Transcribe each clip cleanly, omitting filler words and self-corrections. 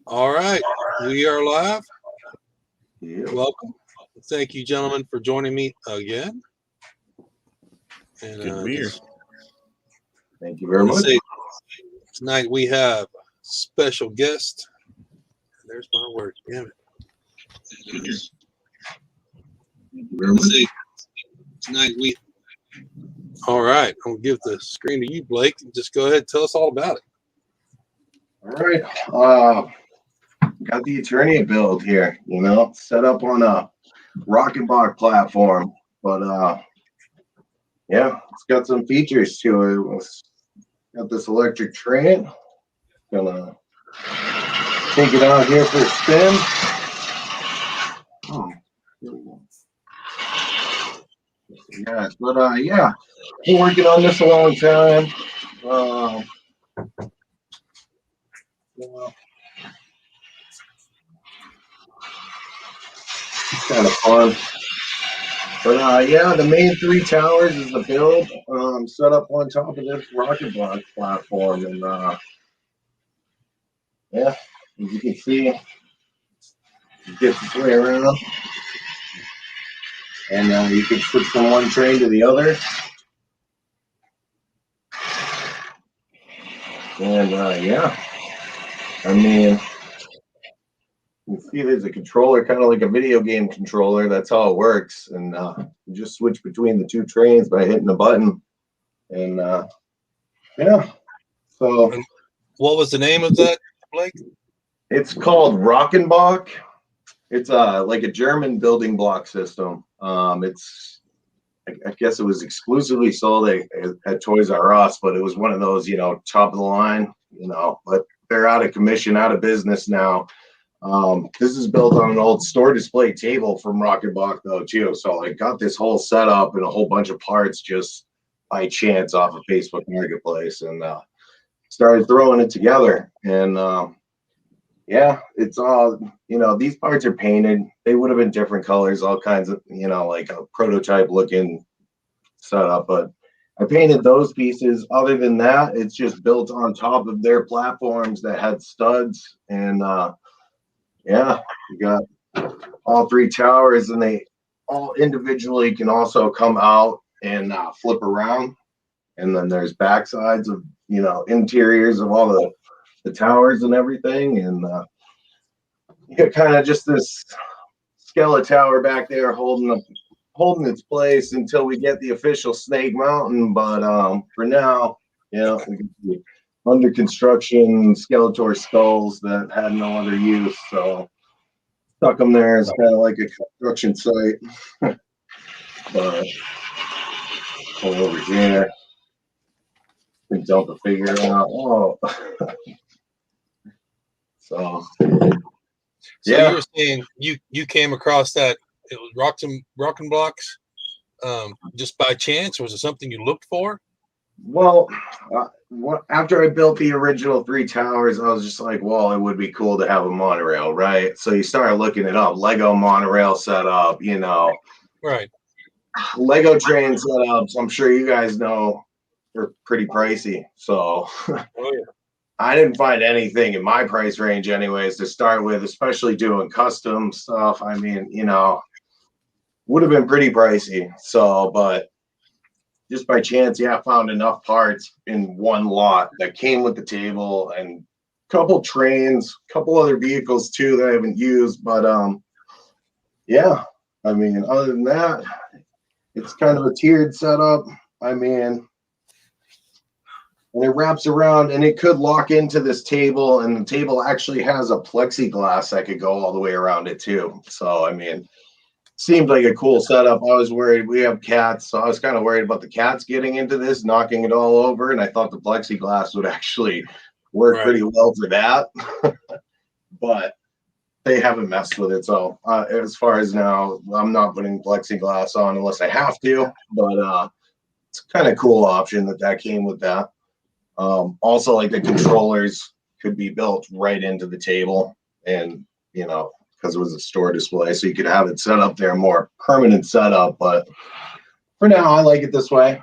All right, we are live. Yeah. Welcome. Thank you, gentlemen, for joining me again. And Good to be here. Thank you very much. Tonight we have special guest. There's my word. Damn it. Thank you very much. Tonight we. All right, I'll give the screen to you, Blake. Just go ahead and tell us all about it. All right. Got the Eternia build here, set up on a Rokenbok platform. But yeah, it's got some features to it. It's got this electric train. Gonna take it out here for a spin. Oh, here we go. Yeah, but yeah, been working on this a long time. It's kind of fun. But yeah, the main 3 towers is the build set up on top of this Rokenbok platform, and yeah, as you can see, it gets its way around, and you can switch from one train to the other. And yeah, I mean, you can see there's a controller, kind of like a video game controller. That's how it works. And you just switch between the 2 trains by hitting the button. And yeah, so. And what was the name of that, Blake? It's called Rokenbok. It's like a German building block system. It's, I guess it was exclusively sold at Toys R Us, but it was one of those, top of the line, but they're out of commission, out of business now. This is built on an old store display table from Rokenbok though too. So I got this whole setup and a whole bunch of parts just by chance off of Facebook Marketplace, and started throwing it together. And yeah, it's all, these parts are painted. They would have been different colors, all kinds of, like a prototype looking setup, but I painted those pieces. Other than that, it's just built on top of their platforms that had studs. And yeah, you got all 3 towers, and they all individually can also come out and flip around. And then there's backsides of, interiors of all the towers and everything. And you got kind of just this skeleton tower back there holding its place until we get the official Snake Mountain. But for now, we got the under construction Skeletor skulls that had no other use, so stuck them there as kind of like a construction site. But pull over here and dump a figure out. Oh. So yeah, you were saying you came across that it was Rokenboks just by chance, or was it something you looked for? Well, after I built the original 3 towers, I was just like, well, it would be cool to have a monorail, right? So you start looking it up, Lego monorail setup, Right. Lego train setups, I'm sure you guys know, they're pretty pricey. So Oh, yeah. I didn't find anything in my price range anyways to start with, especially doing custom stuff. I mean, would have been pretty pricey. So, but just by chance, yeah, I found enough parts in one lot that came with the table, and a couple trains, a couple other vehicles too that I haven't used. But yeah, I mean, other than that, it's kind of a tiered setup. I mean, and it wraps around, and it could lock into this table, and the table actually has a plexiglass that could go all the way around it too. So, I mean, seemed like a cool setup. I was worried, we have cats, so I was kind of worried about the cats getting into this, knocking it all over, and I thought the plexiglass would actually work pretty well for that. But they haven't messed with it. So as far as now, I'm not putting plexiglass on unless I have to, but it's kind of cool option that came with that. Also, like the controllers could be built right into the table, and because it was a store display, so you could have it set up there, more permanent setup. But for now, I like it this way.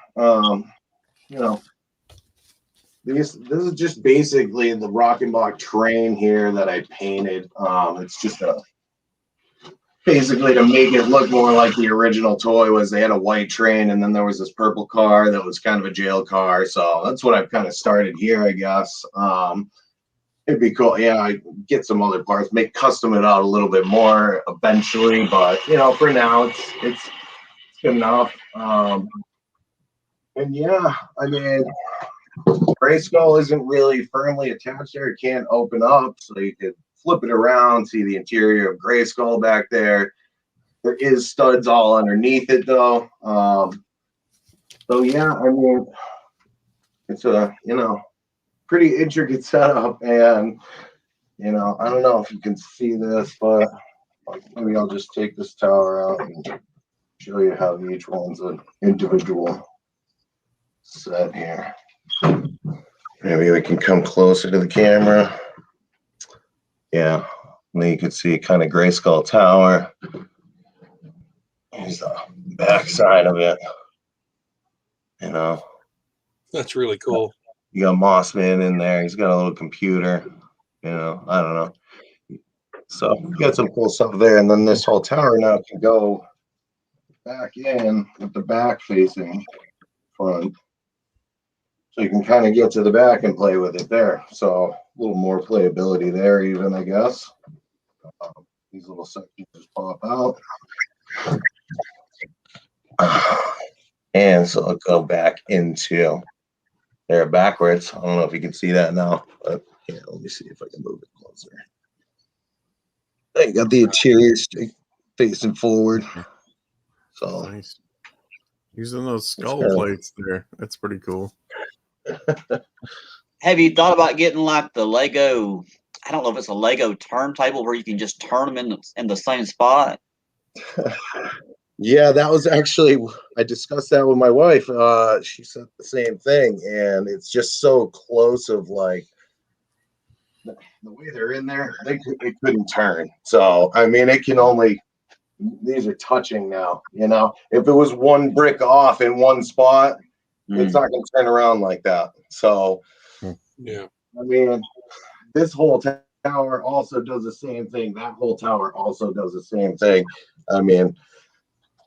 this is just basically the Rokenbok train here that I painted. It's just basically to make it look more like the original toy was. They had a white train, and then there was this purple car that was kind of a jail car. So that's what I've kind of started here, I guess. It'd be cool. Yeah, I get some other parts, custom it out a little bit more eventually, but for now it's good enough. And yeah, I mean, Grayskull isn't really firmly attached there. It can't open up, so you could flip it around, see the interior of Grayskull back there. There is studs all underneath it, though. So yeah, I mean, it's a pretty intricate setup, and I don't know if you can see this, but maybe I'll just take this tower out and show you how each one's an individual set here. Maybe we can come closer to the camera. Yeah, and then you can see kind of Grayskull Tower. Here's the back side of it. That's really cool. You got Mossman in there. He's got a little computer. I don't know. So you got some cool stuff there. And then this whole tower now can go back in with the back facing front. So you can kind of get to the back and play with it there. So a little more playability there even, I guess. These little sections just pop out. And so it'll go back into there backwards. I don't know if you can see that now, but yeah, let me see if I can move it closer. You got the interior facing forward. So nice. Using those skull plates there. That's pretty cool. Have you thought about getting like the Lego? I don't know if it's a Lego turntable where you can just turn them in the same spot. Yeah, that was actually, I discussed that with my wife. She said the same thing, and it's just so close of like the way they're in there, it couldn't turn. So I mean, it can only, these are touching now. If it was one brick off in one spot, it's not going to turn around like that. So yeah, I mean, this whole tower also does the same thing. That whole tower also does the same thing. I mean,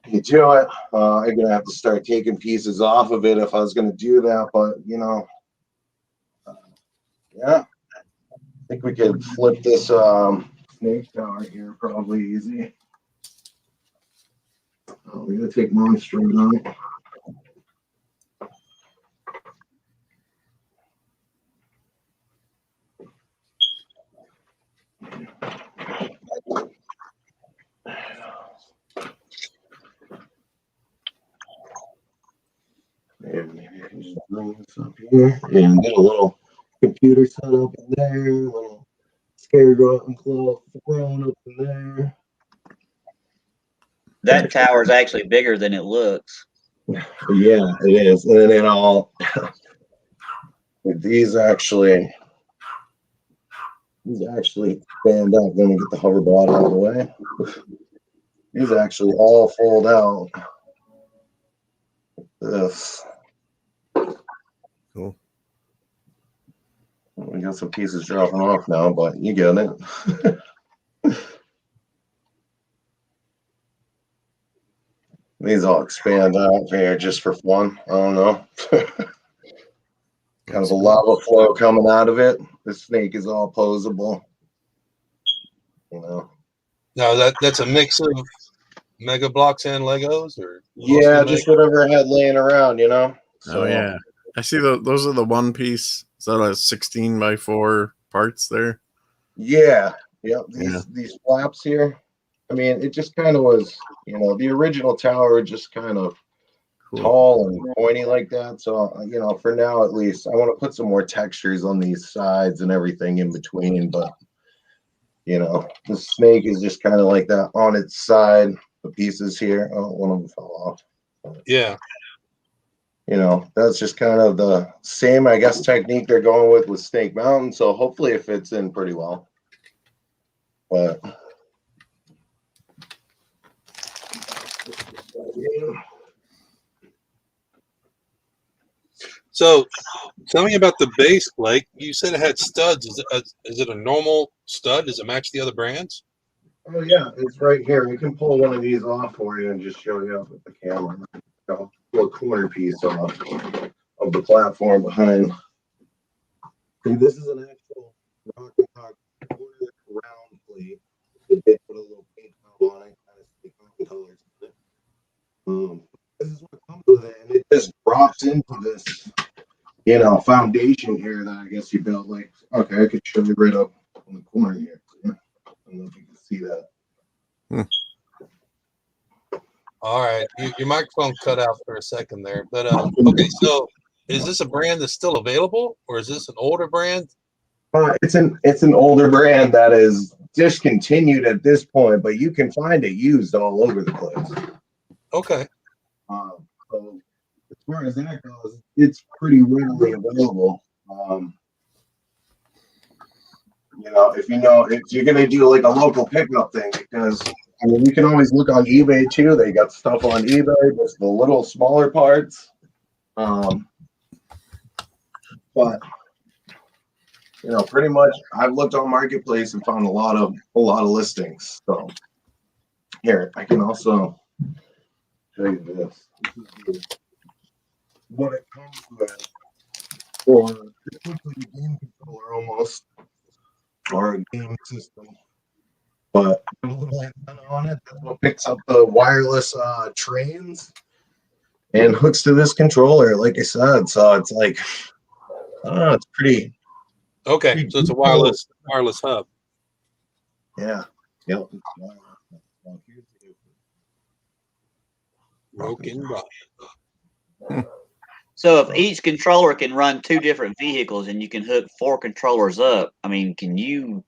you do it. I'm gonna have to start taking pieces off of it if I was gonna do that, but yeah, I think we could flip this snake tower here probably easy. We're gonna take Monstro out. And maybe I can just bring this up here and get a little computer set up in there, a little scarecrow and claw throne up in there. That tower is actually bigger than it looks. Yeah, it is. And then all these actually stand up. Then we get the hoverboard out of the way. These actually all fold out. This. Cool. We got some pieces dropping off now, but you get it. These all expand out here just for fun. I don't know. Kind of a lava flow coming out of it. The snake is all posable. No, that's a mix of Mega Blocks and Legos, or yeah, just whatever I had laying around, So, oh yeah, I see those are the one piece. Is that a 16x4 parts there? Yeah, these flaps here. I mean, it just kind of was, the original tower just kind of tall and pointy like that. So, for now at least, I want to put some more textures on these sides and everything in between. But, the snake is just kind of like that on its side. The pieces here. Oh, one of them fell off. Yeah. That's just kind of the same, I guess, technique they're going with Snake Mountain. So hopefully it fits in pretty well. But So tell me about the base, Blake. You said it had studs. Is it a normal stud? Does it match the other brands? Oh yeah, it's right here. I can pull one of these off for you and just show you up with the camera. A little corner piece of the platform behind. See, this is an actual Rokenbok round plate. They did put a little paint job on it, kind of stick on colors on it. This is what comes with it, and it just drops into this, foundation here that I guess you built. Like, okay, I could show you right up on the corner here. I don't know if you can see that. All right, your microphone cut out for a second there, but okay. So, is this a brand that's still available, or is this an older brand? It's an older brand that is discontinued at this point, but you can find it used all over the place. Okay. So as far as that goes, it's pretty readily available. If you're gonna do like a local pickup thing, because I mean, you can always look on eBay too. They got stuff on eBay, just the little smaller parts. But pretty much, I've looked on Marketplace and found a lot of listings. So here, I can also show you this. This is what it comes with, or it's like a game controller almost, or a game system. But a little antenna on it, that's what picks up the wireless trains and hooks to this controller, like I said. So it's like, it's pretty. Okay, so it's a wireless hub. Yeah. Yep. Rokenbok. So if each controller can run 2 different vehicles and you can hook 4 controllers up, I mean, can you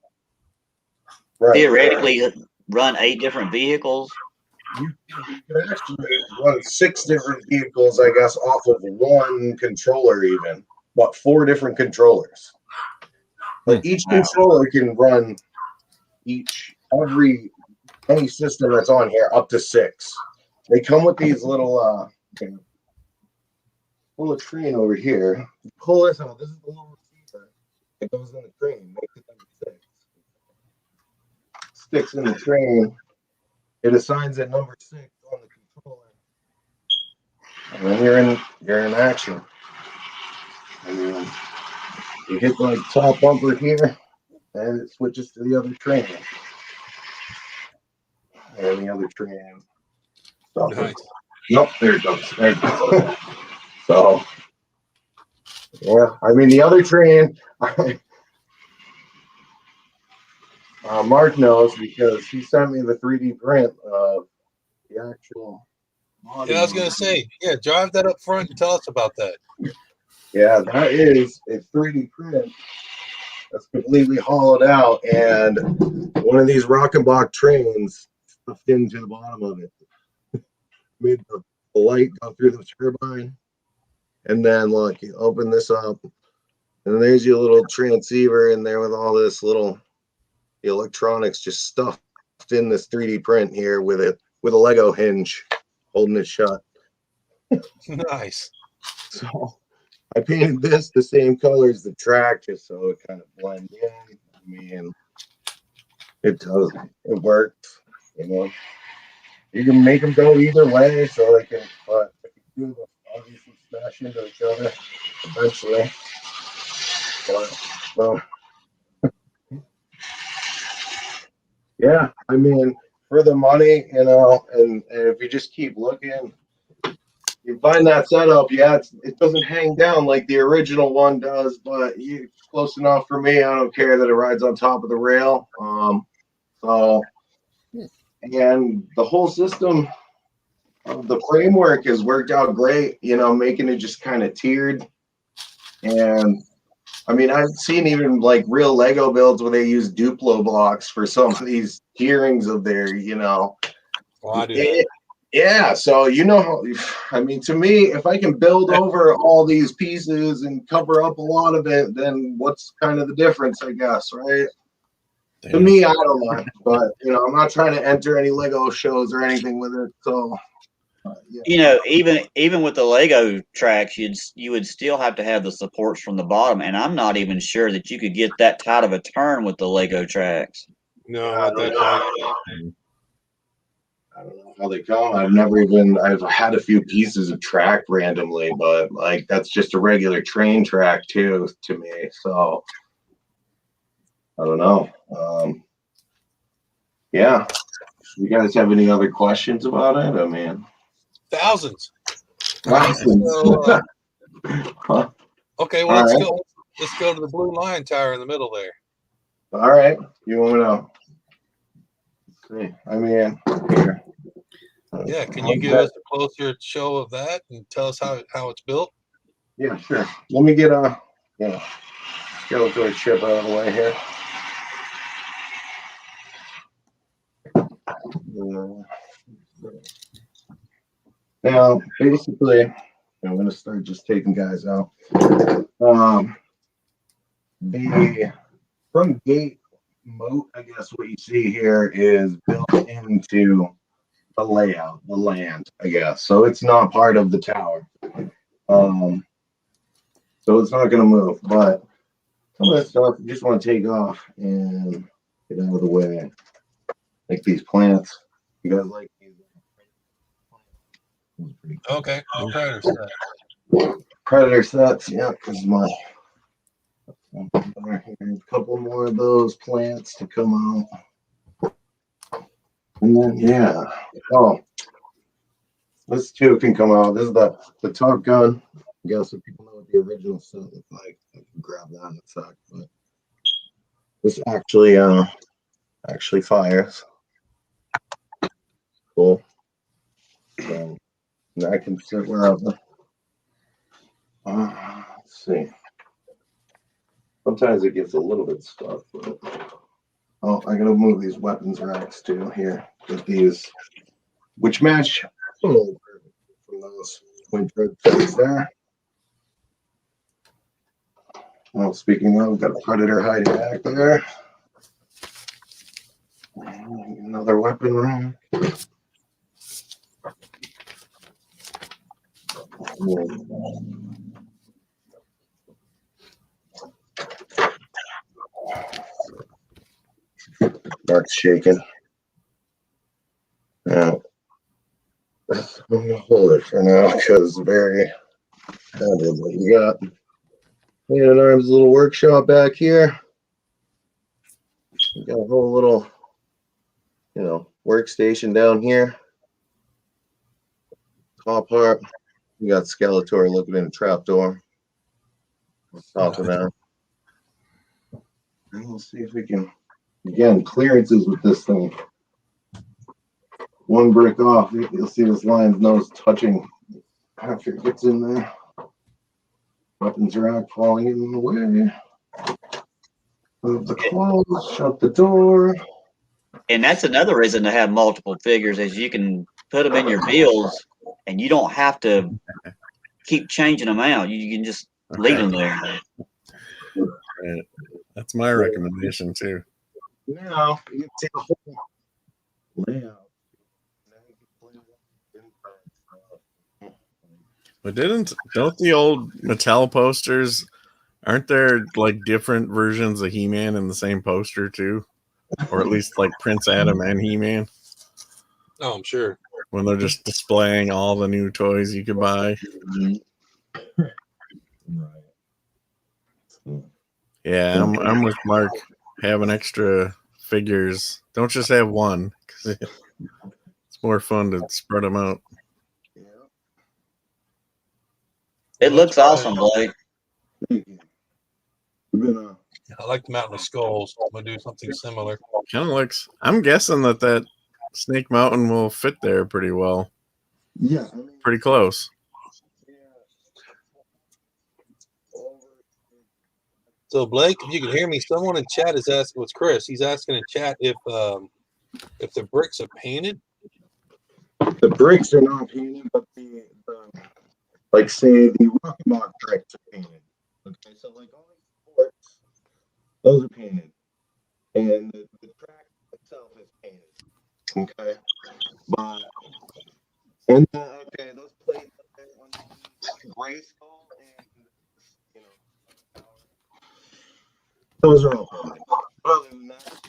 theoretically run 8 different vehicles? You can actually run 6 different vehicles, I guess, off of one controller even, but 4 different controllers. But each controller can run any system that's on here up to 6. They come with these little train over here. You pull this out. This is the little receiver that goes in the train. Makes it number 6. Sticks in the train. It assigns it number 6 on the controller. And then you're in action. And then you hit the top bumper here, and it switches to the other train. And the other train. Nice. Nope, there it goes. There it goes. So, yeah, I mean, the other train, Mark knows because he sent me the 3D print of the actual model. Yeah, I was going to say, drive that up front and tell us about that. Yeah, that is a 3D print that's completely hollowed out, and one of these Rokenbok trains stuffed into the bottom of it. Made the light go through the turbine. And then look, you open this up, and there's your little transceiver in there with all this the electronics just stuffed in this 3D print here with a Lego hinge holding it shut. Nice. So I painted this the same color as the track just so it kind of blends in. I mean, it works, You can make them go either way, so they can, but if you do, they'll obviously smash into each other eventually. Well, yeah, I mean, for the money, and if you just keep looking, you find that setup. Yeah, it doesn't hang down like the original one does, but it's close enough for me. I don't care that it rides on top of the rail. And the whole system, the framework has worked out great, making it just kind of tiered. And I mean, I've seen even like real Lego builds where they use Duplo blocks for some of these tierings of their, Well, I do that. Yeah, so I mean, to me, if I can build over all these pieces and cover up a lot of it, then what's kind of the difference, I guess, right? Damn. To me, I don't know, but I'm not trying to enter any Lego shows or anything with it. So Yeah. You know, even with the Lego tracks, you would still have to have the supports from the bottom, and I'm not even sure that you could get that tight of a turn with the Lego tracks. No, not that tight. I don't know how they come. I've had a few pieces of track randomly, but like that's just a regular train track too to me. So I don't know. Yeah. You guys have any other questions about it? I mean, Thousands. All right, so, okay, well, All let's right. go. Let's go to the Blue Lion Tower in the middle there. All right. You want me to? See, I mean, here. Yeah, can you give us a closer show of that and tell us how it's built? Yeah, sure. Let me get a skeleton chip out of the way here. Now, basically, I'm going to start just taking guys out. The front gate moat, I guess what you see here is built into the layout, the land, I guess. So it's not part of the tower. So it's not going to move, but some of that stuff you just want to take off and get out of the way. Like these plants. You guys like these? Okay, predator set. Predator sets, yeah, because my a couple more of those plants to come out. And then yeah. Oh, this too can come out. This is the Top Gun. I guess if people know what the original set looked like, I can grab that in a sec. But this actually fires. Cool. So that can sit wherever. Let's see. Sometimes it gets a little bit stuck. But, oh, I gotta move these weapons racks too here with these, which match a little perfect from those point things there. Well, speaking of, we've got a predator hiding back there. Another weapon rack. Mark's shaking. Now, I'm gonna hold it for now because very heavy. What you got? And Arm's little workshop back here. We got a whole little, workstation down here. Top part. We got Skeletor looking in a trapdoor. On top of that. And we'll see if we can, again, clearances with this thing. One brick off, you'll see this lion's nose touching after it gets in there. Weapons rack falling in the way. Move the clothes, shut the door. And that's another reason to have multiple figures, is you can put them in your builds, and you don't have to keep changing them out. You can just leave them there. Right. That's my recommendation too. Now you can see the whole layout. But don't the old Mattel posters, aren't there like different versions of He-Man in the same poster too? Or at least like Prince Adam and He-Man, Oh, I'm sure. when they're just displaying all the new toys you could buy. Yeah, I'm with Mark. Having extra figures. Don't just have one, 'cause it's more fun to spread them out. It looks awesome, Blake. I like the Mountain of Skulls. I'm gonna do something similar. Kind of looks. I'm guessing that Snake Mountain will fit there pretty well. Yeah. Pretty close. So Blake, if you can hear me, someone in chat is asking. What's Chris? He's asking in chat if the bricks are painted. The bricks are not painted, but the like say the Rokenbok bricks are painted. Okay, so like all these ports, those are painted, and the track itself is painted. Okay, but And okay, those plates up there on the gray skull, and you know, those are all fine. Other than that,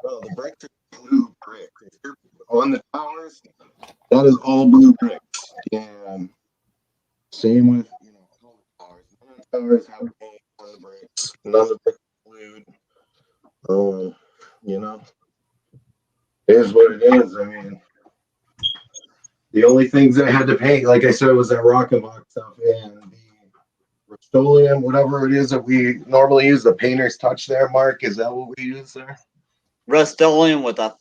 no, the bricks are blue bricks. If you're on the towers, that is all blue bricks. And same with all the towers. None of the towers have paint on the bricks. None of the bricks are glued. You know, it is what it is. I mean, the only things I had to paint, like I said, was that Rokenbok stuff and the Rust-Oleum, whatever it is that we normally use. The painter's touch there, Mark. Is that what we use there? Rust-Oleum with a.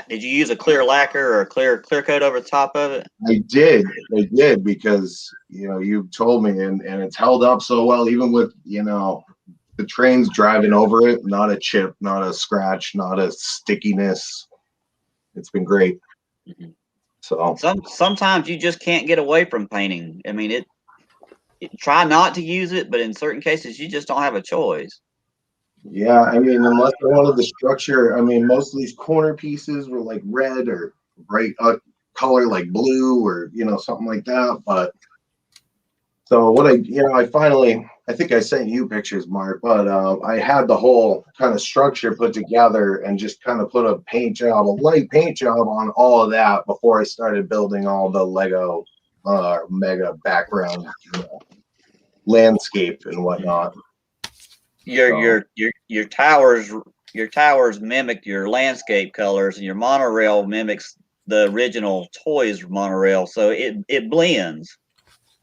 Did you use a clear lacquer or a clear coat over the top of it? I did because you told me, and it's held up so well, even with the trains driving over it. Not a chip, not a scratch, not a stickiness. It's been great. Mm-hmm. So sometimes you just can't get away from painting. I mean, try not to use it, but in certain cases, you just don't have a choice. Yeah, I mean, unless I wanted the structure, I mean, most of these corner pieces were like red or bright color like blue or something like that. But so what I think I sent you pictures, Mark, but I had the whole kind of structure put together and just kind of put a light paint job on all of that before I started building all the Lego mega background landscape and whatnot. Your towers mimic your landscape colors, and your monorail mimics the original toys monorail, so it blends.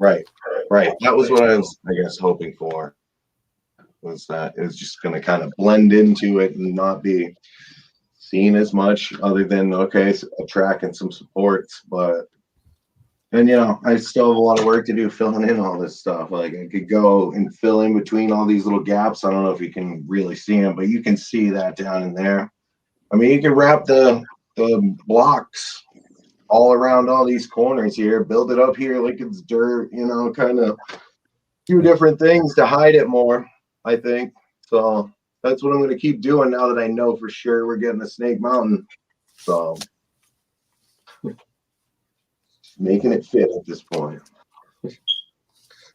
Right. That was what I was, I guess, hoping for. Was that it was just going to kind of blend into it and not be seen as much, other than a track and some supports. But and I still have a lot of work to do filling in all this stuff. Like I could go and fill in between all these little gaps. I don't know if you can really see them, but you can see that down in there. I mean, you can wrap the blocks all around all these corners here, build it up here like it's dirt, kind of do different things to hide it more, I think. So that's what I'm going to keep doing now that I know for sure we're getting a Snake Mountain. So making it fit at this point.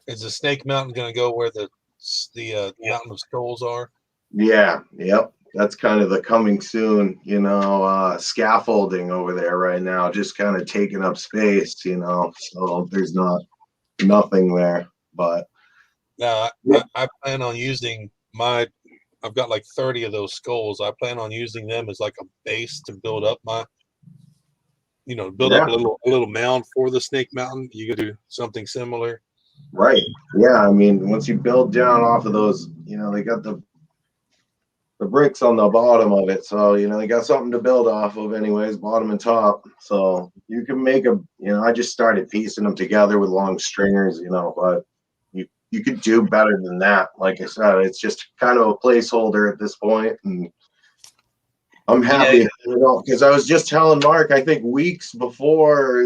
Is the Snake Mountain going to go where the Mountain of Skulls are? Yeah, yep. That's kind of the coming soon, scaffolding over there right now, just kind of taking up space, so there's nothing there. But no, I plan on using I've got like 30 of those skulls. I plan on using them as like a base to build up up a little mound for the Snake Mountain. You could do something similar. Right. Yeah. I mean, once you build down off of those, they got the bricks on the bottom of it. So, they got something to build off of anyways, bottom and top. So you can make I just started piecing them together with long stringers, but you could do better than that. Like I said, it's just kind of a placeholder at this point. And I'm happy, because I was just telling Mark, I think weeks before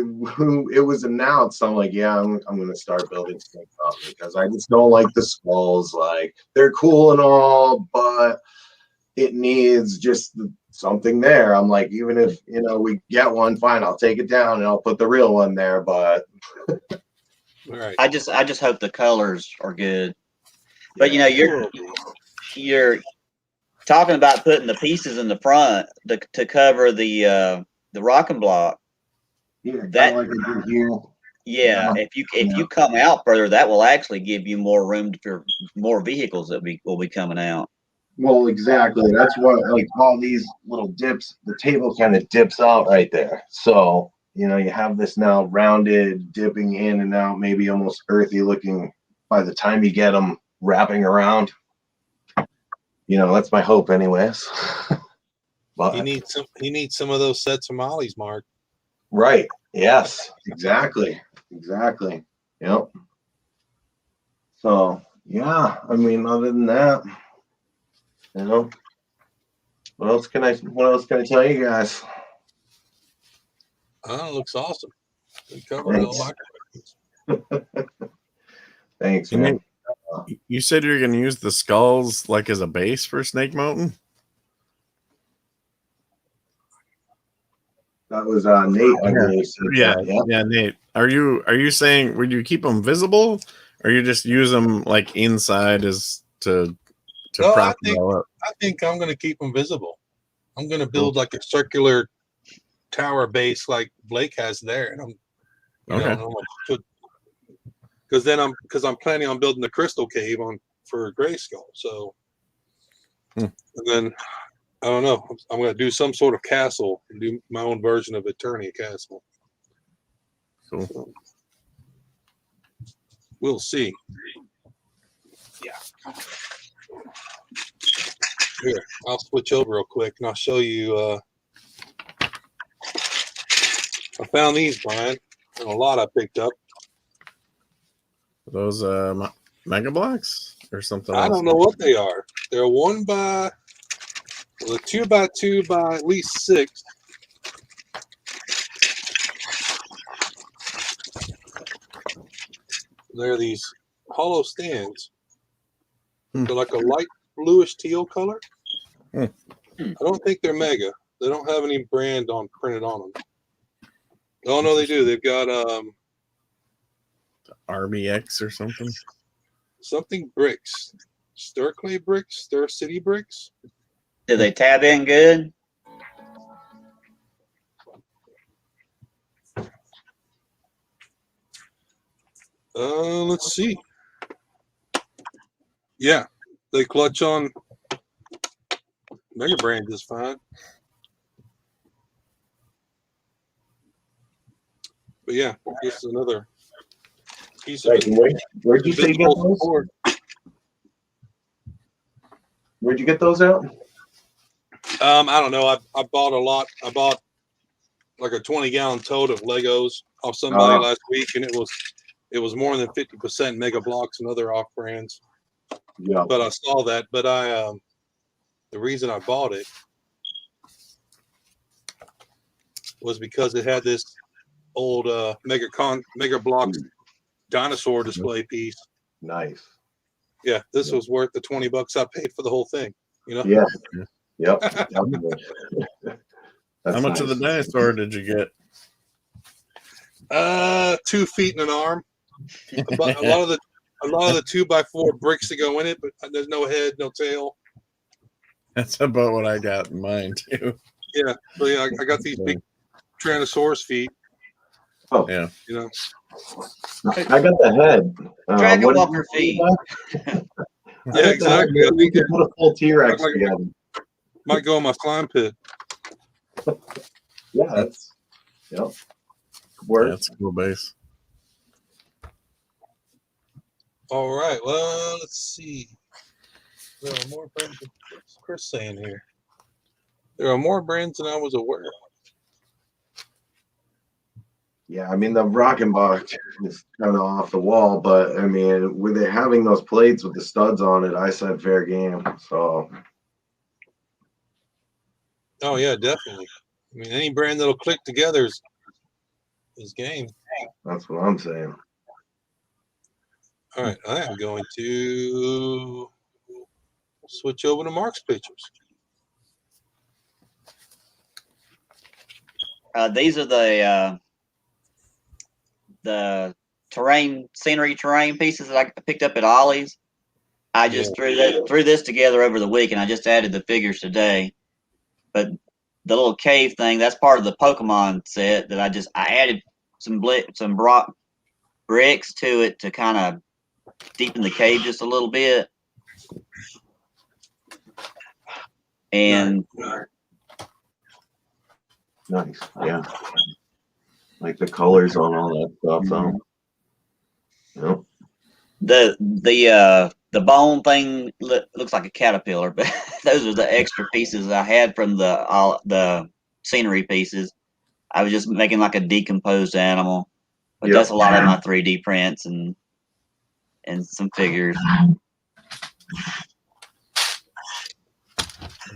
it was announced, I'm like, yeah, I'm going to start building Snake Mountain because I just don't like the skulls. Like, they're cool and all, but it needs just something there. I'm like, even if, we get one, fine, I'll take it down and I'll put the real one there. But right. I just hope the colors are good. But you're talking about putting the pieces in the front to cover the Rokenbok. Yeah, that like I do here. Yeah, if you come out further, that will actually give you more room for more vehicles that will be coming out. Well, exactly. That's why, like, all these little dips, the table kind of dips out right there. So, you have this now rounded, dipping in and out, maybe almost earthy looking by the time you get them wrapping around. That's my hope anyways. But he needs some of those sets of mollies, Mark. Right. Yes, exactly. Yep. So, yeah, I mean, other than that, what else can I tell you guys? Oh, it looks awesome. We covered all my questions. Thanks, man. You said you're going to use the skulls like as a base for Snake Mountain? That was Nate, I believe. Said Yeah, that. yeah, Nate. Are you saying would you keep them visible, or you just use them like inside as to No, prop it all up? I think I'm going to keep them visible. I'm going to Cool. build like a circular tower base like Blake has there, and I'm, because I'm planning on building the crystal cave for Grayskull. So, and then I don't know. I'm going to do some sort of castle and do my own version of Eternia castle. Cool. So, we'll see. Yeah. Here, I'll switch over real quick and I'll show you. I found these, Brian, and a lot I picked up. Those Mega Blocks or something I else? don't know what they are. They're 2 by 2 by at least 6. They're these hollow stands. They're like a light bluish teal color. I don't think they're Mega. They don't have any brand printed on them. Oh no, they do. They've got RBX or something bricks, Stir Clay bricks, Stir City bricks. Do they tab in good? Let's see. Yeah, they clutch on. Mega brand is fine. But yeah, this is another piece of it. Where'd you say you get those? Where'd you get those out? I don't know. I bought a lot. I bought like a 20-gallon tote of Legos off somebody last week, and it was more than 50% Mega Blocks and other off brands. Yeah. But I saw that. But the reason I bought it was because it had this old Mega Blocks dinosaur display piece. Nice. Yeah, this was worth the $20 I paid for the whole thing. You know. Yeah. Yep. How much of the dinosaur did you get? 2 feet and an arm. But a lot of the 2x4 bricks that go in it, but there's no head, no tail. That's about what I got in mine too. Yeah, so yeah, I got these big Tyrannosaurus feet. Oh yeah, you know. I got the head. Dragon Walker feet. Yeah, exactly. We could put a full T-Rex together. Might go in my slime pit. Yeah, that's work. That's a cool base. All right. Well, let's see. There are more brands. What's Chris saying here? There are more brands than I was aware of. Yeah, I mean the Rokenbok is kind of off the wall, but I mean with it having those plates with the studs on it, I said fair game. So. Oh yeah, definitely. I mean, any brand that'll click together is game. That's what I'm saying. All right, I am going to switch over to Mark's pictures. These are the scenery terrain pieces that I picked up at Ollie's. I just threw this together over the week, and I just added the figures today. But the little cave thing, that's part of the Pokemon set that I added some bricks to it to kind of deepen the cave just a little bit. And nice, yeah. Like the colors on all that stuff. So, the bone thing looks like a caterpillar, but those are the extra pieces I had from the scenery pieces. I was just making like a decomposed animal, but that's a lot of my 3D prints and some figures.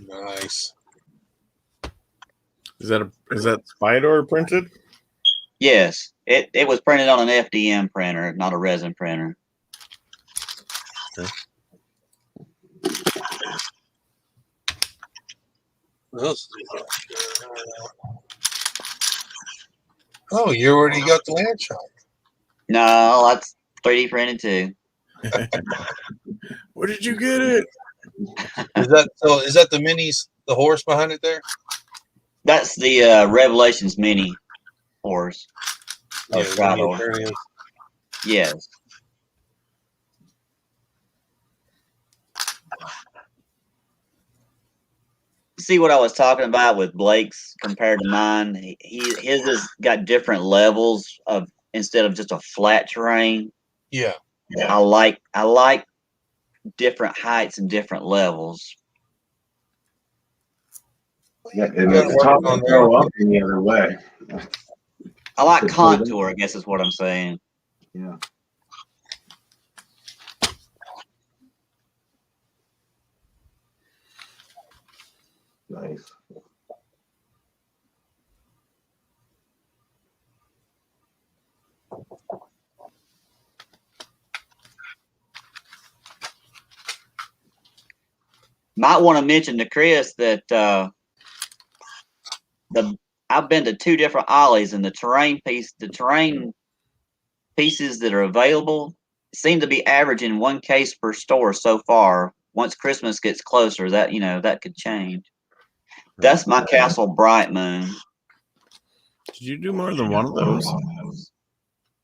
Nice. Is that Spider printed? Yes, it was printed on an FDM printer, not a resin printer. Okay. Oh, you already got the land shot. No, that's 3D printed too. Where did you get it? Is that the minis, the horse behind it there? That's the Revelations mini horse. Yeah, Of mini Shadow. Eternias. Yes. See what I was talking about with Blake's compared to mine? His has got different levels of instead of just a flat terrain. Yeah. I like different heights and different levels. Yeah, and it's tough to throw up any other way. I like contour, I guess is what I'm saying. Yeah. Nice. Might want to mention to Chris that I've been to 2 different ollies, and the terrain pieces that are available seem to be averaging 1 case per store so far. Once Christmas gets closer, that could change. That's my Castle Bright Moon. Did you do more than one of those?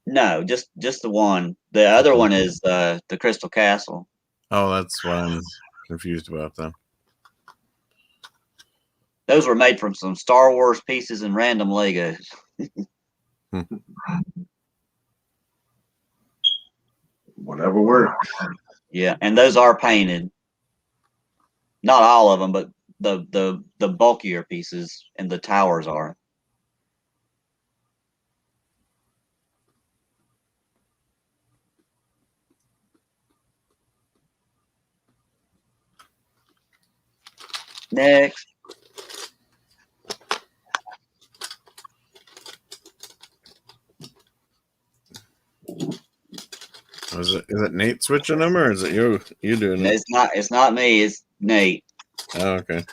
No, just the one. The other one is the Crystal Castle. Oh, that's what I'm confused about then. Those were made from some Star Wars pieces and random Legos. Whatever works. Yeah, and those are painted. Not all of them, but the bulkier pieces and the towers are. Next. Is it Nate switching them, or is it you doing it? It's not me, it's Nate. Oh, okay.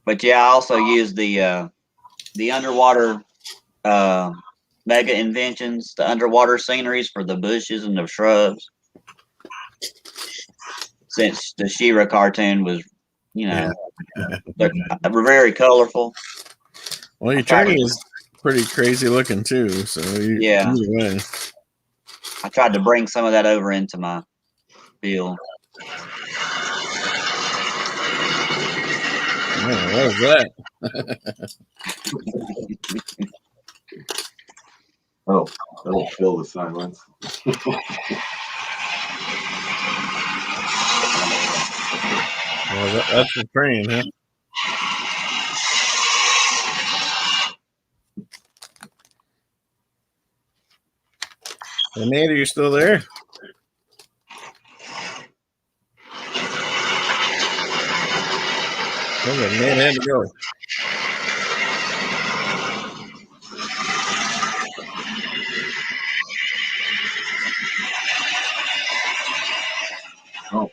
But yeah, I also use the underwater mega inventions, the underwater sceneries for the bushes and the shrubs. Since the She-Ra cartoon was, they're very colorful. Well, Eternia is pretty crazy looking too, so Yeah. either way. I tried to bring some of that over into my build. Man, what is that? Oh, that'll fill the silence. Well, that's the train, huh? Hey, Nate, are you still there? Okay, Nate had to go. Oh,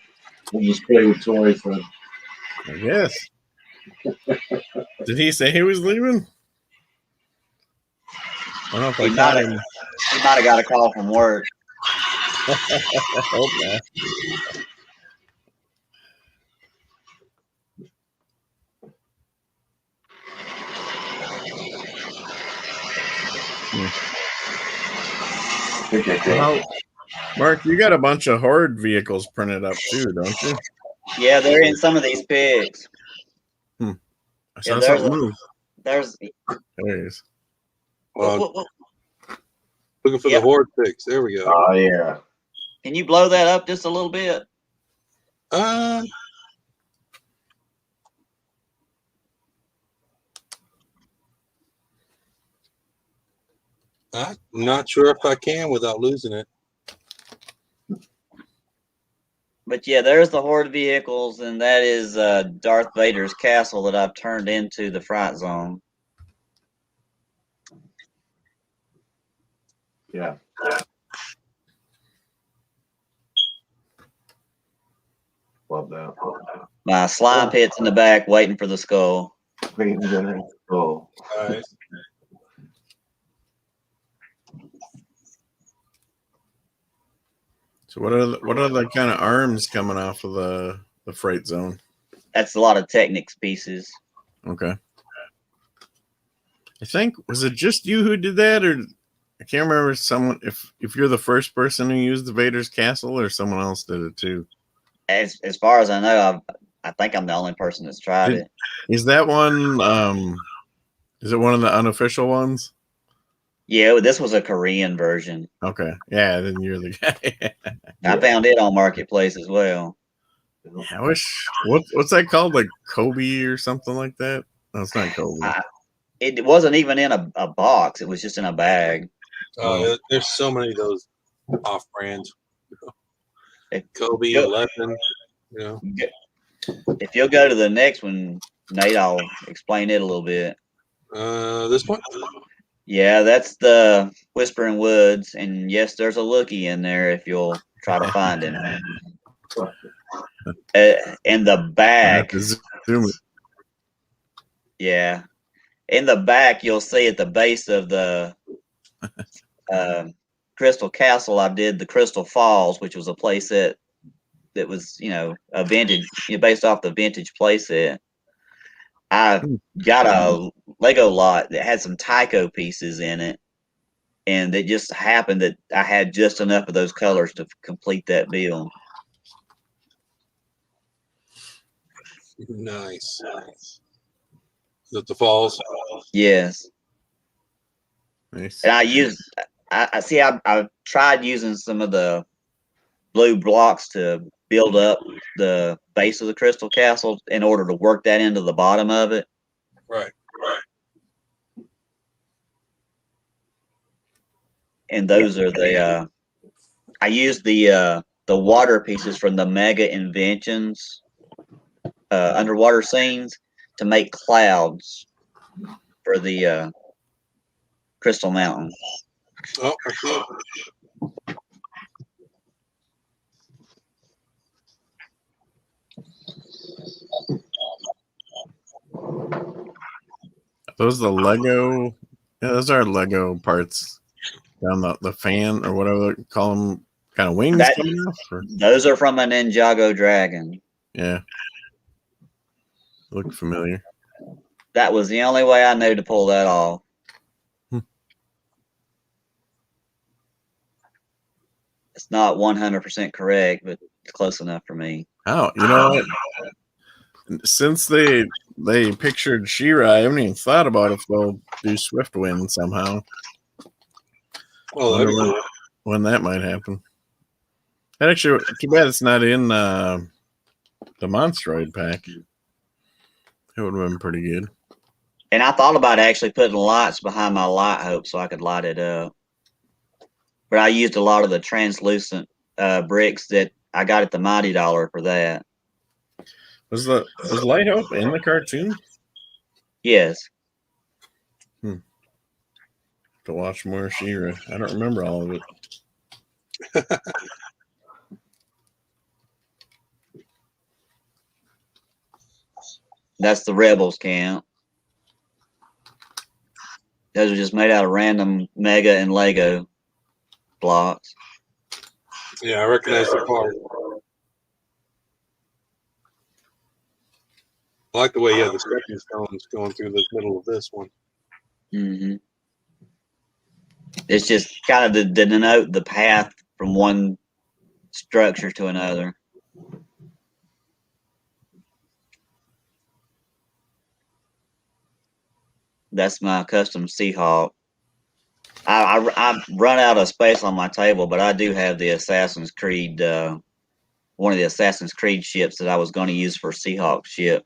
we'll just play with toys then. I guess. Did he say he was leaving? I don't know if I caught him. He might have got a call from work. I hope not. Well, Mark, you got a bunch of Horde vehicles printed up too, don't you? Yeah, they're in some of these pigs. I saw something move. There he is. Looking for the Horde pics. There we go. Oh, yeah. Can you blow that up just a little bit? I'm not sure if I can without losing it. But yeah, there's the Horde vehicles, and that is Darth Vader's castle that I've turned into the Fright Zone. Yeah. Love that. My slime pit's in the back waiting for the skull. painted in it. Oh. All right. So what are the kind of arms coming off of the freight zone? That's a lot of Technics pieces. Okay. I think, was it just you who did that, or I can't remember someone if you're the first person who used the Vader's castle, or someone else did it too. As far as I know, I think I'm the only person that's tried it. Is that one? Is it one of the unofficial ones? Yeah, this was a Korean version. Okay, yeah, then you're the guy. I found it on Marketplace as well. I wish what's that called, like Kobe or something like that? No, it's not Kobe. It wasn't even in a box. It was just in a bag. There's so many of those off brands. Kobe, Lebanon, If you'll go to the next one, Nate, I'll explain it a little bit. This one? Yeah, that's the Whispering Woods, and yes, there's a lookie in there if you'll try to find him. In the back. Yeah. In the back, you'll see at the base of the Crystal Castle, I did the Crystal Falls, which was a playset that was, a vintage, based off the vintage playset. I got a Lego lot that had some Tycho pieces in it, and it just happened that I had just enough of those colors to complete that build. Nice. Is it the falls? Yes. Nice. And I tried using some of the blue blocks to build up the base of the Crystal Castle in order to work that into the bottom of it. Right. And those are the I used the water pieces from the Mega Inventions underwater scenes to make clouds for the Crystal Mountain. Oh, I see it. Those the Lego? Yeah, those are Lego parts down the fan or whatever they call them, kind of wings coming off. Those are from a Ninjago dragon. Yeah, look familiar. That was the only way I knew to pull that off. It's not 100% correct, but it's close enough for me. Oh, you know what? Since they pictured She-Ra, I haven't even thought about if they'll do Swift Wind somehow. Oh, when that might happen. That actually, too bad it's not in the Monstroid pack. It would have been pretty good. And I thought about actually putting lights behind my light hope so I could light it up. But I used a lot of the translucent bricks that I got at the Mighty Dollar for that. Was Light Hope in the cartoon? Yes. To watch more She-Ra. I don't remember all of it. That's the Rebels camp. Those are just made out of random Mega and Lego blocks. Yeah, I recognize the part. I like the way you have the stepping stones going through the middle of this one. Mm-hmm. It's just kind of to denote the path from one structure to another. That's my custom Seahawk. I run out of space on my table, but I do have the Assassin's Creed, one of the Assassin's Creed ships that I was going to use for Seahawk ship.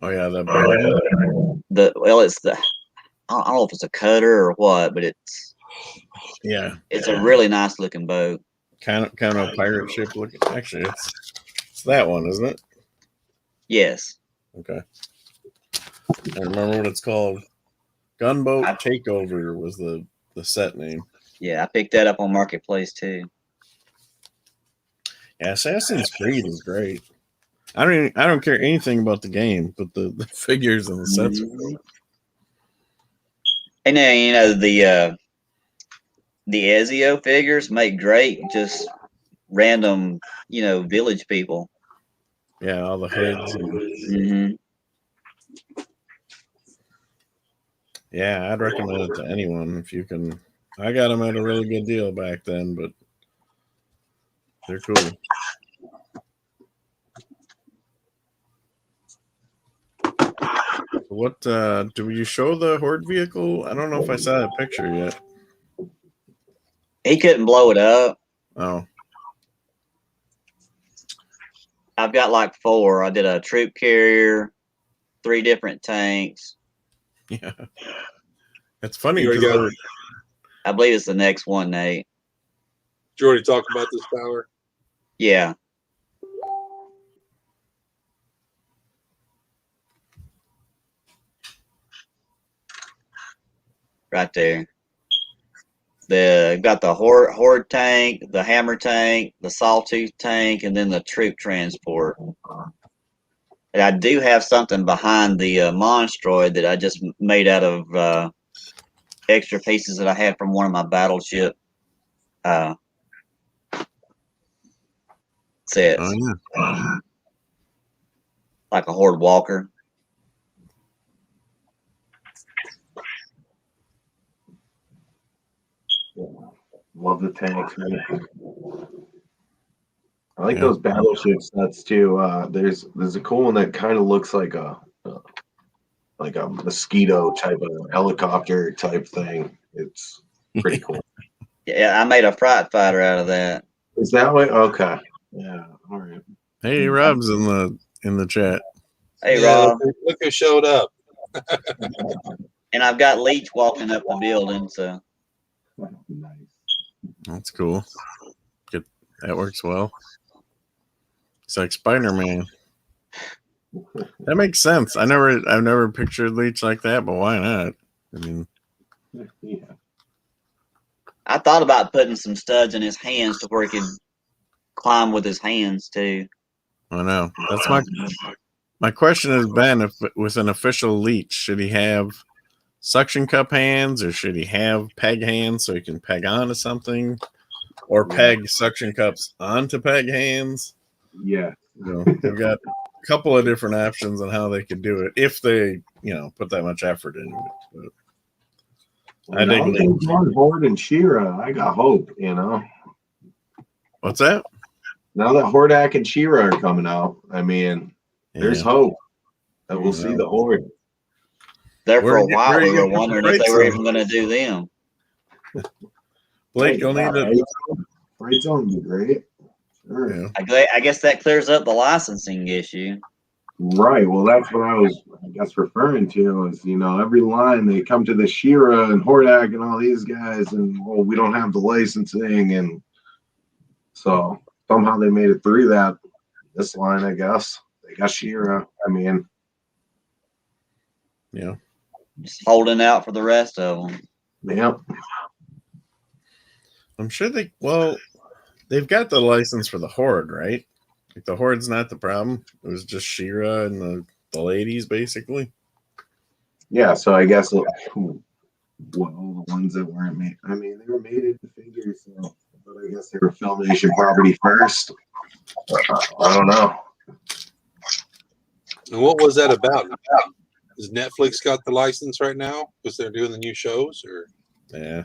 Oh yeah, it's the, I don't know if it's a cutter or what, but it's a really nice looking boat. Kind of a pirate ship looking. Actually, it's that one, isn't it? Yes. Okay. I remember what it's called. Gunboat Takeover was the set name. Yeah, I picked that up on Marketplace too. Yeah, Assassin's Creed is great. I don't care anything about the game, but the figures and the sets are cool. And then, you know, the Ezio figures make great just random, you know, village people. Yeah, all the hoods. Yeah, I'd recommend it to anyone if you can. I got them at a really good deal back then, but they're cool. What do you show the Horde vehicle? I don't know if I saw that picture yet. He couldn't blow it up. Oh. I've got like 4. I did a troop carrier, 3 different tanks. Yeah. It's funny. I believe it's the next one, Nate. Did you already talk about this power? Yeah. Right there. Got the horde tank, the hammer tank, the sawtooth tank, and then the troop transport. And I do have something behind the Monstroid that I just made out of extra pieces that I had from one of my battleship sets. Oh, yeah. Like a Horde walker. Love the tanks, man. I like those battleship sets too. There's a cool one that kind of looks like a mosquito type of helicopter type thing. It's pretty cool. Yeah, I made a fright fighter out of that. Is that way? Okay. Yeah. All right. Hey, Rob's in the chat. Hey, Rob. Look who showed up. And I've got Leech walking up the building, so. Nice. That's cool. Good. That works well. It's like Spider-Man. That makes sense. I've never pictured Leech like that, but why not? I mean, yeah. I thought about putting some studs in his hands to where he could climb with his hands too. I know. That's my question has been, if with an official Leech, should he have suction cup hands or should he have peg hands so he can peg onto something, or peg suction cups onto peg hands? Yeah. You know, they've got a couple of different options on how they could do it if they, put that much effort into it. But I dig Leech. Horde and She-Ra, I got hope, What's that? Now that Hordak and She-Ra are coming out, I mean, there's hope that we'll see the Horde. There for a while, we were wondering if they were even going to do them. Blake, you'll need to. Right zone would be great. Sure. Yeah. I guess that clears up the licensing issue. Right. Well, that's what I was, referring to is, every line they come to the She-Ra and Hordak and all these guys, and we don't have the licensing, and so somehow they made it through that. This line, I guess they got She-Ra. I mean, yeah, just holding out for the rest of them. Yep. I'm sure they've got the license for the Horde, right? Like the Horde's not the problem. It was just She-Ra and the ladies, basically. Yeah, so I guess all the ones that weren't made. I mean, they were made into figures, so, but I guess they were Filmation property first. I don't know. And what was that about? Has Netflix got the license right now because they're doing the new shows, or? Yeah,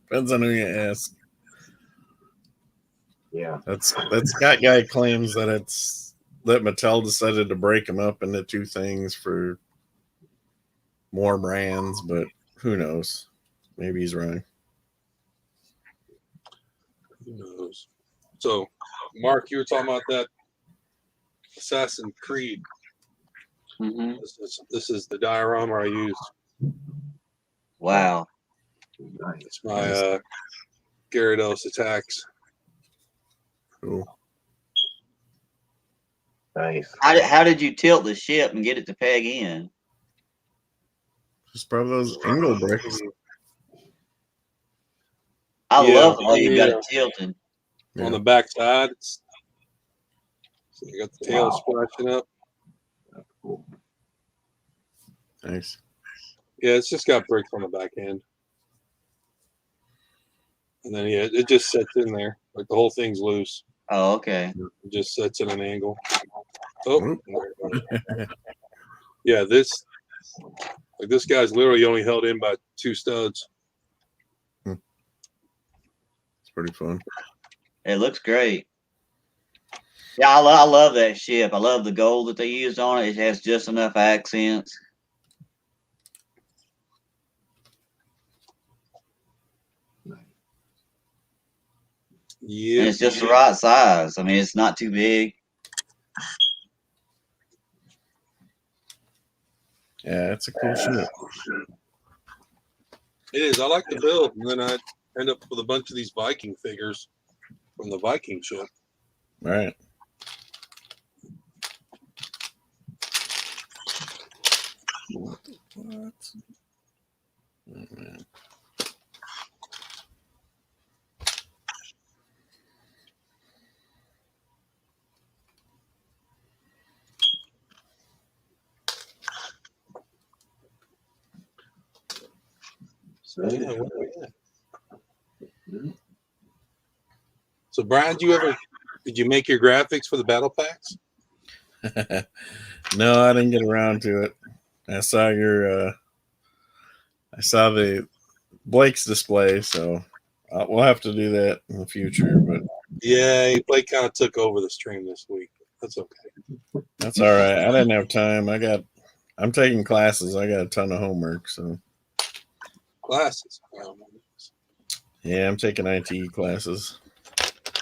depends on who you ask. Yeah, that Scott guy claims that that Mattel decided to break them up into two things for more brands, but who knows? Maybe he's wrong. Who knows? So, Mark, you were talking about that Assassin's Creed. Mm-hmm. This is the diorama I used. Wow. It's my Gyarados attacks. Cool. Nice. How did you tilt the ship and get it to peg in? Just probably those angle bricks. I love the way you got it tilted. On the back side, it's So you got the tail splashing up. That's cool. Nice. Yeah, it's just got bricks on the back end. And then, yeah, it just sits in there. Like the whole thing's loose. Oh, okay. It just sits at an angle. Oh, yeah, this guy's literally only held in by 2 studs. It's pretty fun. It looks great. Yeah, I love that ship. I love the gold that they used on it. It has just enough accents. Yeah, And it's just the right size. I mean, it's not too big. Yeah, it's a cool ship. it is. I like the build, and then I end up with a bunch of these Viking figures from the Viking ship. Right. What? Oh, man. So, yeah, where are we at? So, Brian, did you make your graphics for the battle packs? No, I didn't get around to it. I saw the Blake's display, so we'll have to do that in the future. But Yeah, Blake kind of took over the stream this week. That's okay. that's all right. I didn't have time. I'm taking classes. I got a ton of homework, so Classes. yeah, I'm taking IT classes.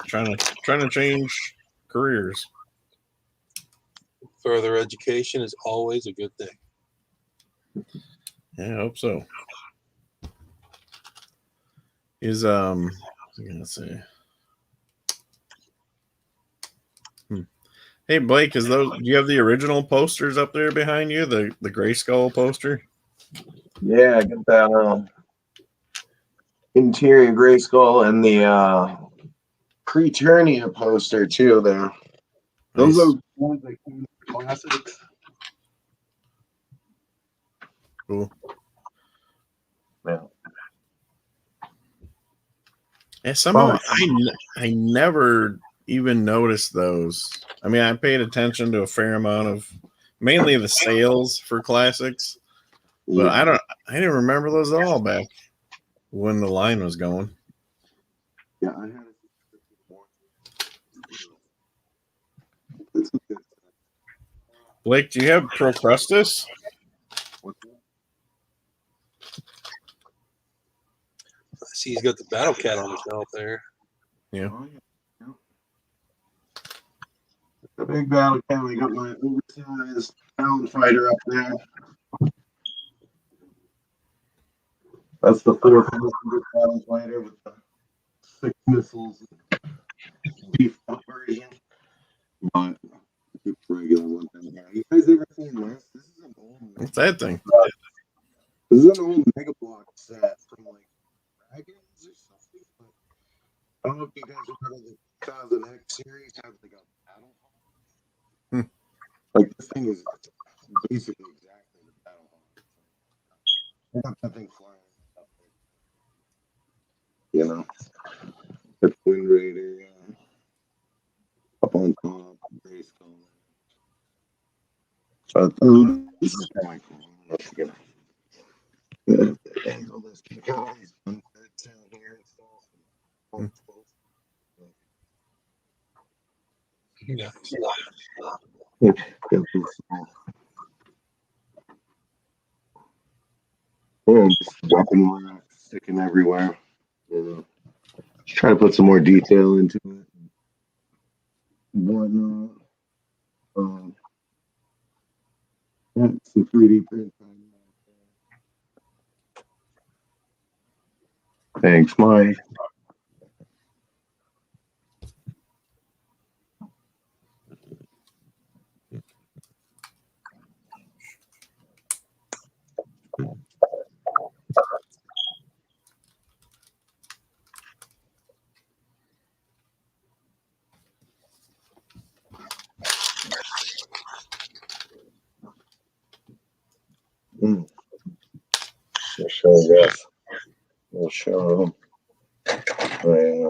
Trying to change careers. Further education is always a good thing. Yeah, I hope so. Is what was I gonna say? Hey Blake, do you have the original posters up there behind you? The Gray Skull poster? Yeah, I got that interior Gray Skull and the Eternia poster too there. Those Nice. are ones that came in classics. Cool. Yeah. Yeah, somehow I never even noticed those. I mean, I paid attention to a fair amount of mainly the sales for classics, but I didn't remember those at all back when the line was going. Yeah, I had it. Blake, do you have Procrustes? I see he's got the Battle Cat on his belt there. Yeah. The big Battle Cat. I got my oversized Talon Fighter up there. That's the 400 Talon Fighter with the 6 missiles. Beef up version. But it's regular one thing. Yeah. You guys ever seen this? This is an old. What's that thing? This is an old Mega Block set from like Dragons or something. But I don't know if you guys remember the 1000X series has like a battle hall. Like this thing is basically exactly the battle hall. I got that thing flying up there. You know, the Twin Raider up on top, Gray Skull. But this is kind of cool. Let's get angle this guys down here and stuff. Yeah. Just weapon rack sticking everywhere. You know, just try to put some more detail into it. Whatnot. Yeah, some 3D print. Thanks, Mike. We'll show this. We'll show my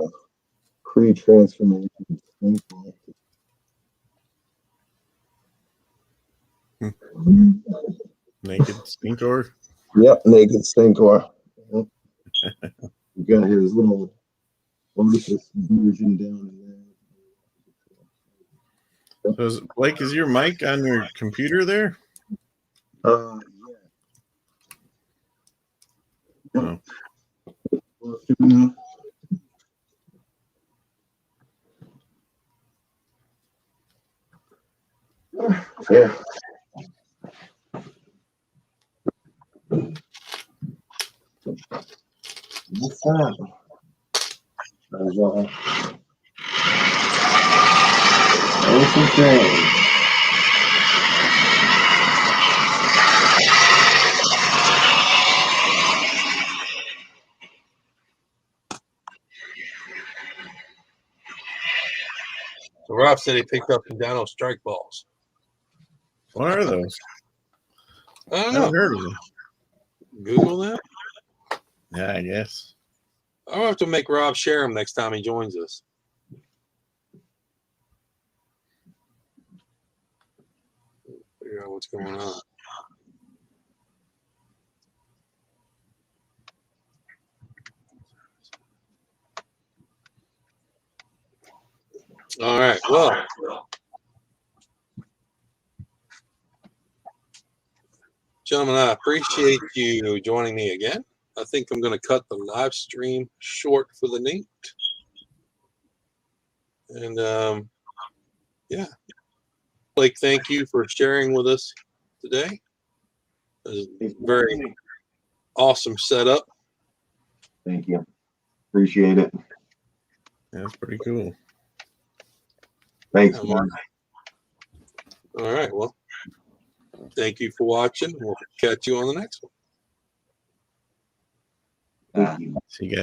pre-transformation. Naked Stinkor. Yep, naked Stinkor. Yep. We got his little Otis version down in So Blake, is your mic on your computer there? there. Oh. Yeah. What's that? Okay. So Rob said he picked up some Dino strike balls. What are those? I I don't haven't know. heard of them. Google that. Yeah, I guess. I'll have to make Rob share them next time he joins us. Figure out what's going on. All right. Well, gentlemen, I appreciate you joining me again. I think I'm going to cut the live stream short for the night. And yeah, Blake, thank you for sharing with us today. It was a very awesome setup. Thank you. Appreciate it. That's pretty cool. Thanks, All man. right. Well, thank you for watching. We'll catch you on the next one. Thank you. See you guys.